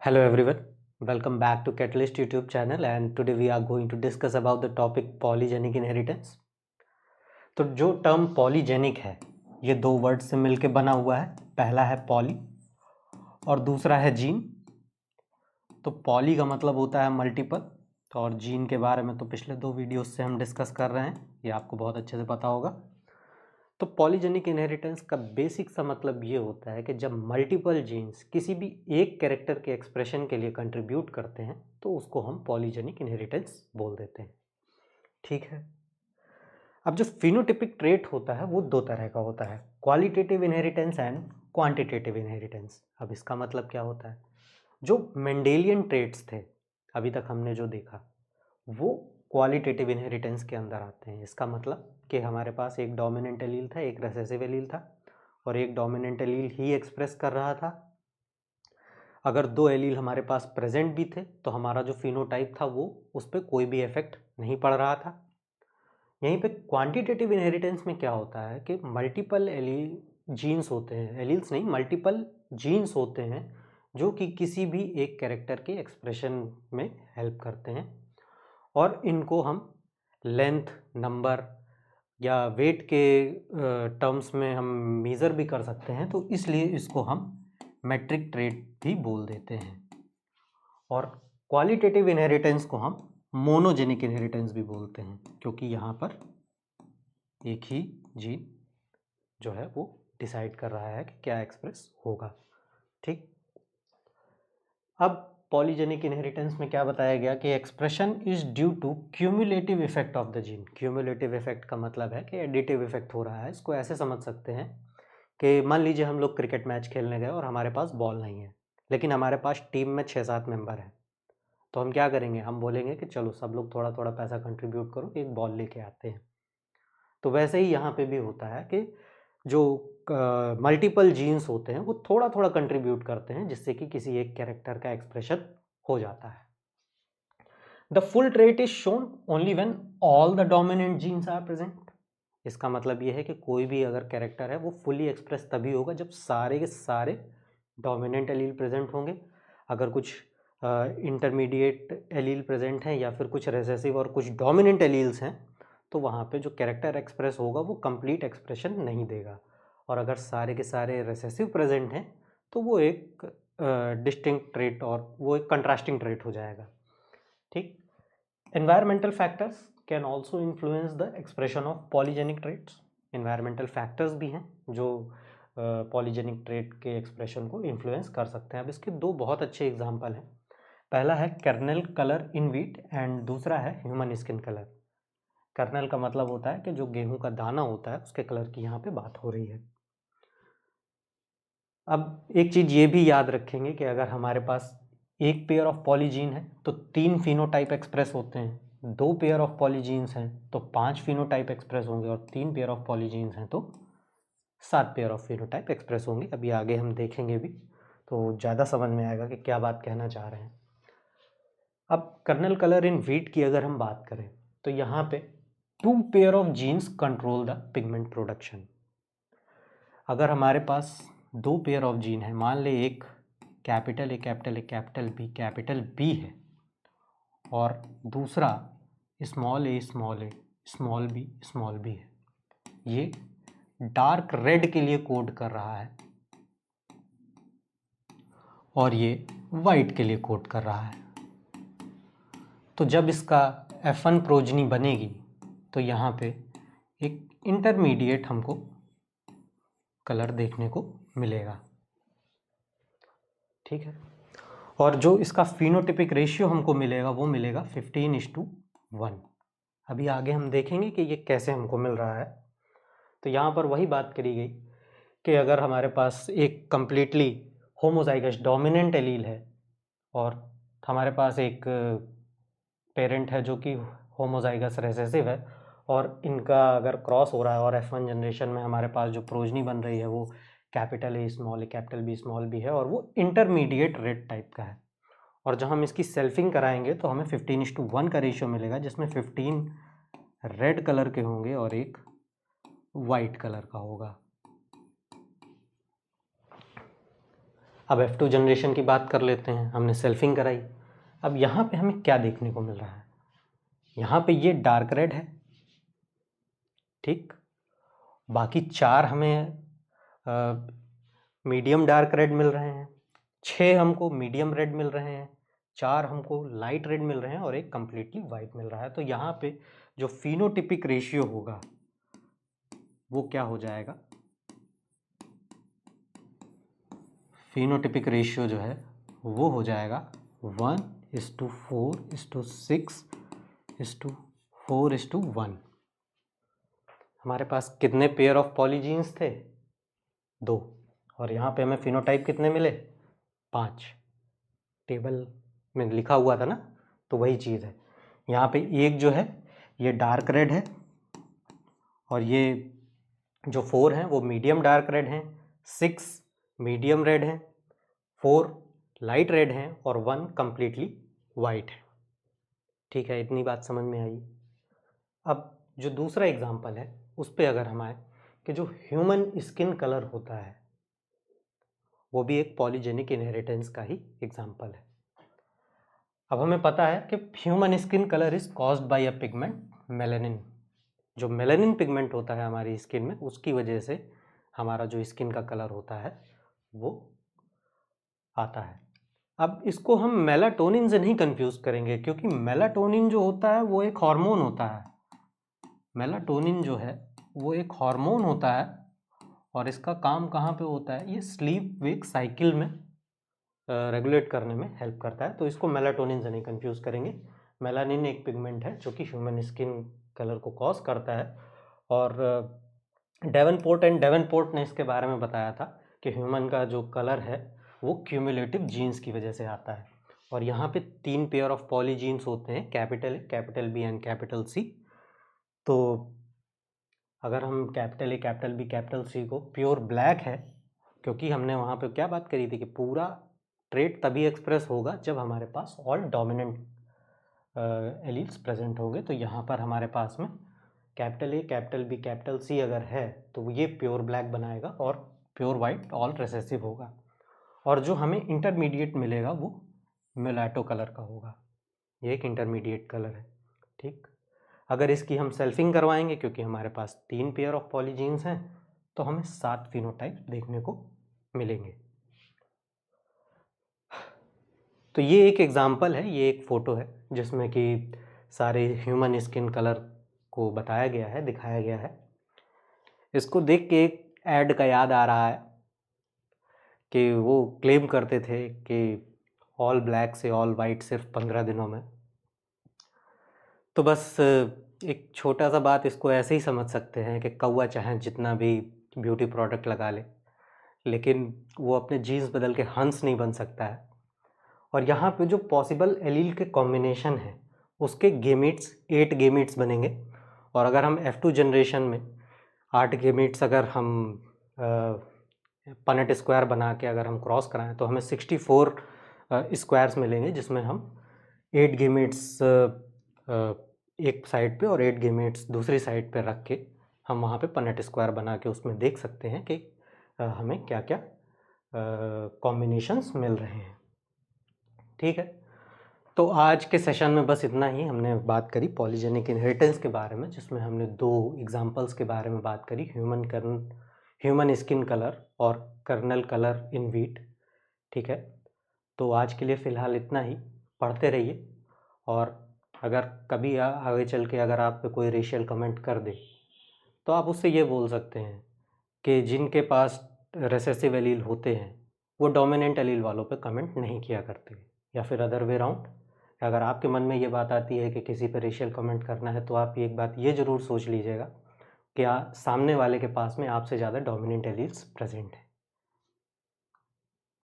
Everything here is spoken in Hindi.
Hello everyone, welcome back to Catalyst YouTube channel and today we are going to discuss about the topic polygenic inheritance। तो जो टर्म पॉलीजेनिक है ये दो वर्ड से मिलकर बना हुआ है। पहला है पॉली और दूसरा है जीन। तो पॉली का मतलब होता है मल्टीपल, तो और जीन के बारे में तो पिछले दो वीडियोस से हम डिस्कस कर रहे हैं, ये आपको बहुत अच्छे से पता होगा। तो पॉलीजेनिक इनहेरिटेंस का बेसिक सा मतलब ये होता है कि जब मल्टीपल जीन्स किसी भी एक कैरेक्टर के एक्सप्रेशन के लिए कंट्रीब्यूट करते हैं तो उसको हम पॉलीजेनिक इनहेरिटेंस बोल देते हैं। ठीक है, अब जो फिनोटिपिक ट्रेट होता है वो दो तरह का होता है, qualitative inheritance and quantitative inheritance. अब इसका मतलब क्या होता है, जो मेंडेलियन ट्रेट्स थे अभी तक हमने जो देखा वो क्वालिटेटिव इनहेरिटेंस के अंदर आते हैं। इसका मतलब कि हमारे पास एक डोमिनेंट एलील था, एक रिसेसिव एलील था और एक डोमिनेंट एलील ही एक्सप्रेस कर रहा था। अगर दो एलील हमारे पास प्रेजेंट भी थे तो हमारा जो फिनोटाइप था वो उस पर कोई भी इफेक्ट नहीं पड़ रहा था। यहीं पे क्वांटिटेटिव इनहेरिटेंस में क्या होता है कि मल्टीपल एलील जीन्स होते हैं, एलील्स नहीं मल्टीपल जीन्स होते हैं जो कि किसी भी एक कैरेक्टर के एक्सप्रेशन में हेल्प करते हैं और इनको हम लेंथ, नंबर या वेट के टर्म्स में हम मेज़र भी कर सकते हैं, तो इसलिए इसको हम मैट्रिक ट्रेट भी बोल देते हैं। और क्वालिटेटिव इनहेरिटेंस को हम मोनोजेनिक इनहेरिटेंस भी बोलते हैं क्योंकि यहाँ पर एक ही जीन जो है वो डिसाइड कर रहा है कि क्या एक्सप्रेस होगा। ठीक, अब पॉलीजेनिक इनहेरिटेंस में क्या बताया गया कि expression is due to cumulative effect of the gene. Cumulative effect का मतलब है कि एडिटिव इफेक्ट हो रहा है। इसको ऐसे समझ सकते हैं कि मान लीजिए हम लोग क्रिकेट मैच खेलने गए और हमारे पास बॉल नहीं है, लेकिन हमारे पास टीम में 6-7 मेंबर हैं। तो हम क्या करेंगे, हम बोलेंगे कि चलो सब लोग थोड़ा थोड़ा पैसा कंट्रीब्यूट करो, एक बॉल लेके आते हैं। तो वैसे ही यहाँ पे भी होता है कि जो मल्टीपल जीन्स होते हैं वो थोड़ा थोड़ा कंट्रीब्यूट करते हैं जिससे कि किसी एक कैरेक्टर का एक्सप्रेशन हो जाता है। The full trait is shown only when all the dominant genes are present. इसका मतलब ये है कि कोई भी अगर कैरेक्टर है वो फुली एक्सप्रेस तभी होगा जब सारे के सारे डोमिनेंट एलील प्रेजेंट होंगे। अगर कुछ इंटरमीडिएट एलील प्रेजेंट हैं या फिर कुछ रेसेसिव और कुछ डोमिनेंट एलील्स हैं तो वहाँ पे जो कैरेक्टर एक्सप्रेस होगा वो कंप्लीट एक्सप्रेशन नहीं देगा। और अगर सारे के सारे रेसेसिव प्रेजेंट हैं तो वो एक डिस्टिंक्ट ट्रेट और वो एक कंट्रास्टिंग ट्रेट हो जाएगा। ठीक, environmental factors can also influence the expression of polygenic traits. Environmental factors भी हैं जो पॉलीजेनिक ट्रेट के एक्सप्रेशन को इन्फ्लुएंस कर सकते हैं। अब इसके दो बहुत अच्छे एग्जाम्पल हैं। पहला है kernel colour in wheat and दूसरा है ह्यूमन स्किन कलर। कर्नल का मतलब होता है कि जो गेहूं का दाना होता है उसके कलर की यहाँ पे बात हो रही है। अब एक चीज़ ये भी याद रखेंगे कि अगर हमारे पास एक पेयर ऑफ पॉलीजीन है तो 3 फिनोटाइप एक्सप्रेस होते हैं, 2 पेयर ऑफ पॉलीजीन्स हैं तो 5 फिनोटाइप एक्सप्रेस होंगे और 3 पेयर ऑफ पॉलीजीन्स हैं तो 7 पेयर ऑफ फिनोटाइप एक्सप्रेस होंगे। अभी आगे हम देखेंगे भी तो ज़्यादा समझ में आएगा कि क्या बात कहना चाह रहे हैं। अब कर्नल कलर इन वीट की अगर हम बात करें तो यहाँ पे 2 pair of jeans control the pigment production. अगर हमारे पास 2 पेयर ऑफ जीन है, मान ले एक capital A capital A capital B है और दूसरा स्मॉल ए स्मॉल बी है, ये डार्क रेड के लिए कोड कर रहा है और ये वाइट के लिए कोड कर रहा है। तो जब इसका F1 प्रोजनी बनेगी तो यहाँ पे एक इंटरमीडिएट हमको कलर देखने को मिलेगा। ठीक है, और जो इसका फिनोटिपिक रेशियो हमको मिलेगा वो मिलेगा 15:1। अभी आगे हम देखेंगे कि ये कैसे हमको मिल रहा है। तो यहाँ पर वही बात करी गई कि अगर हमारे पास एक कंप्लीटली होमोजाइगस डोमिनेंट एलील है और हमारे पास एक पेरेंट है जो कि होमोजाइगस रेसेसिव है और इनका अगर क्रॉस हो रहा है और F1 जनरेशन में हमारे पास जो प्रोजनी बन रही है वो capital A capital B small B है और वो इंटरमीडिएट रेड टाइप का है, और जब हम इसकी सेल्फिंग कराएंगे तो हमें 15:1 का रेशियो मिलेगा जिसमें 15 रेड कलर के होंगे और एक वाइट कलर का होगा। अब F2 जनरेशन की बात कर लेते हैं, हमने सेल्फिंग कराई। अब यहाँ पे हमें क्या देखने को मिल रहा है, यहाँ पे ये डार्क रेड है, ठीक, बाकी 4 हमें मीडियम डार्क रेड मिल रहे हैं, 6 हमको मीडियम रेड मिल रहे हैं, 4 हमको लाइट रेड मिल रहे हैं और एक कंप्लीटली वाइट मिल रहा है। तो यहाँ पे जो फिनोटिपिक रेशियो होगा वो क्या हो जाएगा, फिनोटिपिक रेशियो जो है वो हो जाएगा 1:4:6:4:1। हमारे पास कितने पेयर ऑफ पॉलीजीन्स थे, 2, और यहाँ पे हमें फिनोटाइप कितने मिले, 5। टेबल में लिखा हुआ था ना, तो वही चीज़ है। यहाँ पे एक जो है ये डार्क रेड है और ये जो 4 हैं वो मीडियम डार्क रेड हैं, 6 मीडियम रेड हैं, 4 लाइट रेड हैं और 1 कंप्लीटली वाइट है। ठीक है, इतनी बात समझ में आई। अब जो दूसरा एग्जांपल है उस पे अगर हम आए कि जो ह्यूमन स्किन कलर होता है वो भी एक पॉलीजेनिक इनहेरिटेंस का ही एग्जांपल है। अब हमें पता है कि human skin colour is caused by a pigment melanin. जो मेलानिन पिगमेंट होता है हमारी स्किन में, उसकी वजह से हमारा जो स्किन का कलर होता है वो आता है। अब इसको हम मेलाटोनिन से नहीं कंफ्यूज करेंगे, क्योंकि मेलाटोनिन जो होता है वो एक हार्मोन होता है। मेलाटोनिन जो है वो एक हार्मोन होता है और इसका काम कहाँ पे होता है, ये स्लीप वेक साइकिल में रेगुलेट करने में हेल्प करता है। तो इसको मेलाटोनिन से नहीं कंफ्यूज करेंगे। मेलानिन एक पिगमेंट है जो कि ह्यूमन स्किन कलर को कॉज करता है। और डेवनपोर्ट ने इसके बारे में बताया था कि ह्यूमन का जो कलर है वो क्यूमुलेटिव जीन्स की वजह से आता है। और यहाँ पे 3 पेयर ऑफ पॉलीजीन्स होते हैं, capital A, capital B and capital C. तो अगर हम capital A, capital B, capital C को प्योर ब्लैक है, क्योंकि हमने वहाँ पे क्या बात करी थी कि पूरा ट्रेट तभी एक्सप्रेस होगा जब हमारे पास ऑल डोमिनेंट एलील्स प्रेजेंट होंगे। तो यहाँ पर हमारे पास में capital A, capital B, capital C अगर है तो ये प्योर ब्लैक बनाएगा और प्योर वाइट ऑल रिसेसिव होगा। और जो हमें इंटरमीडिएट मिलेगा वो मुलाटो कलर का होगा, ये एक इंटरमीडिएट कलर है। ठीक, अगर इसकी हम सेल्फिंग करवाएंगे, क्योंकि हमारे पास 3 पेयर ऑफ पॉलीजीन्स हैं, तो हमें 7 फिनोटाइप देखने को मिलेंगे। तो ये एक एग्जाम्पल है, ये एक फ़ोटो है जिसमें कि सारे ह्यूमन स्किन कलर को बताया गया है, दिखाया गया है। इसको देख के एक ऐड का याद आ रहा है कि वो क्लेम करते थे कि ऑल ब्लैक से ऑल वाइट सिर्फ 15 दिनों में। तो बस एक छोटा सा बात इसको ऐसे ही समझ सकते हैं कि कौवा चाहे जितना भी ब्यूटी प्रोडक्ट लगा ले, लेकिन वो अपने जीन्स बदल के हंस नहीं बन सकता है। और यहाँ पे जो पॉसिबल एलील के कॉम्बिनेशन है उसके गेमीट्स 8 गेमीट्स बनेंगे। और अगर हम F2 जनरेशन में 8 गेमीट्स अगर हम पनेट स्क्वायर बना के अगर हम क्रॉस कराएं तो हमें 64 स्क्वायर्स मिलेंगे, जिसमें हम 8 गेमीट्स एक साइड पे और 8 गेमीट्स दूसरी साइड पे रख के हम वहाँ पे पनेट स्क्वायर बना के उसमें देख सकते हैं कि हमें क्या क्या कॉम्बिनेशंस मिल रहे हैं। ठीक है, तो आज के सेशन में बस इतना ही। हमने बात करी पॉलीजेनिक इनहेरिटेंस के बारे में, जिसमें हमने 2 एग्जांपल्स के बारे में बात करी, ह्यूमन स्किन कलर और कर्नल कलर इन वीट। ठीक है, तो आज के लिए फ़िलहाल इतना ही। पढ़ते रहिए, और अगर कभी आगे चल के अगर आप पे कोई रेशियल कमेंट कर दे तो आप उससे ये बोल सकते हैं कि जिनके पास रिसेसिव एलील होते हैं वो डोमिनेंट एलील वालों पे कमेंट नहीं किया करते, या फिर अदर वे राउंड। अगर आपके मन में ये बात आती है कि किसी पे रेशियल कमेंट करना है, तो आप एक बात ये ज़रूर सोच लीजिएगा कि सामने वाले के पास में आपसे ज़्यादा डोमिनेंट एलील्स प्रेजेंट हैं।